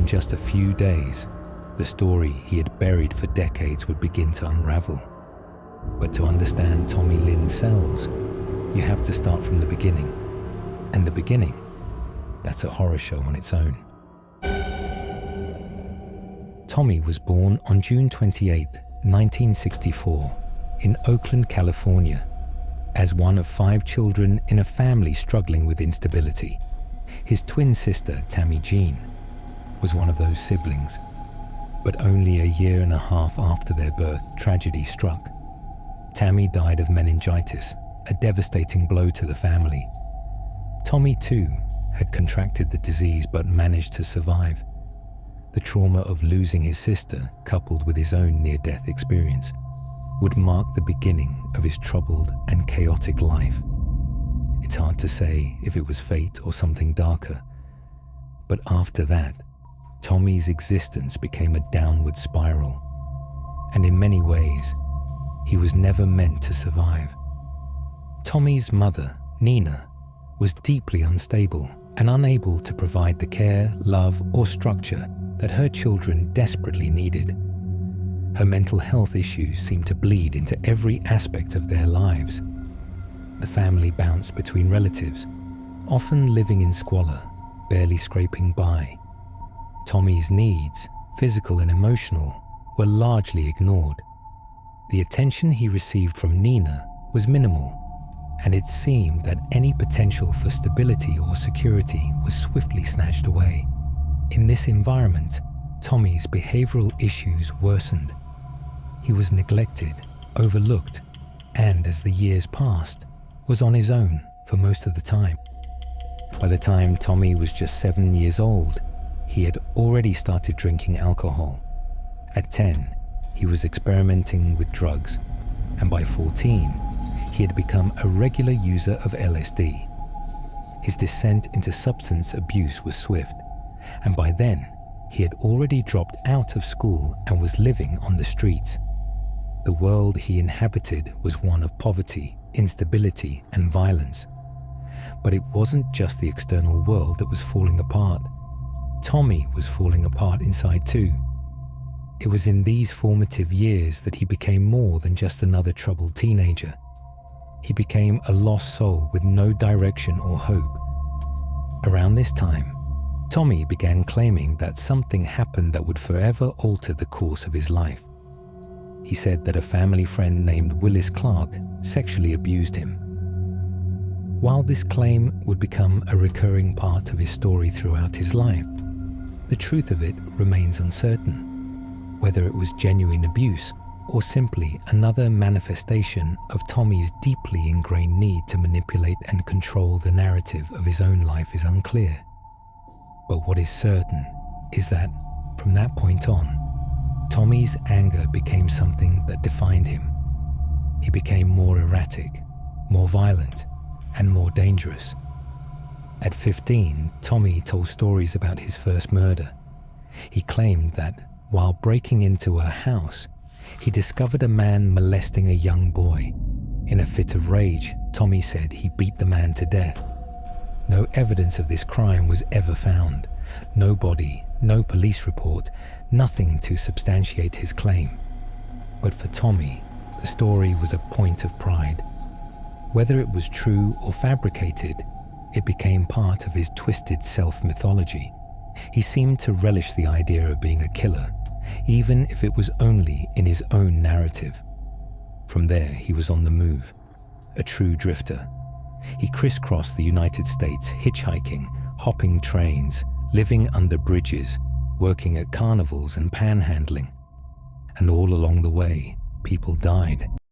in just a few days, the story he had buried for decades would begin to unravel. But to understand Tommy Lynn Sells, you have to start from the beginning. And the beginning, that's a horror show on its own. Tommy was born on June 28, 1964, in Oakland, California, as one of 5 children in a family struggling with instability. His twin sister, Tammy Jean, was one of those siblings, but only a year and a half after their birth, tragedy struck. Tammy died of meningitis, a devastating blow to the family. Tommy, too, had contracted the disease but managed to survive. The trauma of losing his sister, coupled with his own near-death experience, would mark the beginning of his troubled and chaotic life. It's hard to say if it was fate or something darker, but after that, Tommy's existence became a downward spiral, and in many ways, he was never meant to survive. Tommy's mother, Nina, was deeply unstable and unable to provide the care, love, or structure that her children desperately needed. Her mental health issues seemed to bleed into every aspect of their lives. The family bounced between relatives, often living in squalor, barely scraping by. Tommy's needs, physical and emotional, were largely ignored. The attention he received from Nina was minimal, and it seemed that any potential for stability or security was swiftly snatched away. In this environment, Tommy's behavioral issues worsened. He was neglected, overlooked, and as the years passed, was on his own for most of the time. By the time Tommy was just 7 years old, he had already started drinking alcohol. At 10, he was experimenting with drugs, and by 14, he had become a regular user of LSD. His descent into substance abuse was swift, and by then, he had already dropped out of school and was living on the streets. The world he inhabited was one of poverty, instability, and violence. But it wasn't just the external world that was falling apart. Tommy was falling apart inside too. It was in these formative years that he became more than just another troubled teenager. He became a lost soul with no direction or hope. Around this time, Tommy began claiming that something happened that would forever alter the course of his life. He said that a family friend named Willis Clark sexually abused him. While this claim would become a recurring part of his story throughout his life, the truth of it remains uncertain, whether it was genuine abuse or simply another manifestation of Tommy's deeply ingrained need to manipulate and control the narrative of his own life is unclear. But what is certain is that, from that point on, Tommy's anger became something that defined him. He became more erratic, more violent, and more dangerous. At 15, Tommy told stories about his first murder. He claimed that, while breaking into a house, he discovered a man molesting a young boy. In a fit of rage, Tommy said he beat the man to death. No evidence of this crime was ever found. No body, no police report, nothing to substantiate his claim. But for Tommy, the story was a point of pride. Whether it was true or fabricated, it became part of his twisted self-mythology. He seemed to relish the idea of being a killer, even if it was only in his own narrative. From there, he was on the move, a true drifter. He crisscrossed the United States, hitchhiking, hopping trains, living under bridges, working at carnivals and panhandling. And all along the way, people died.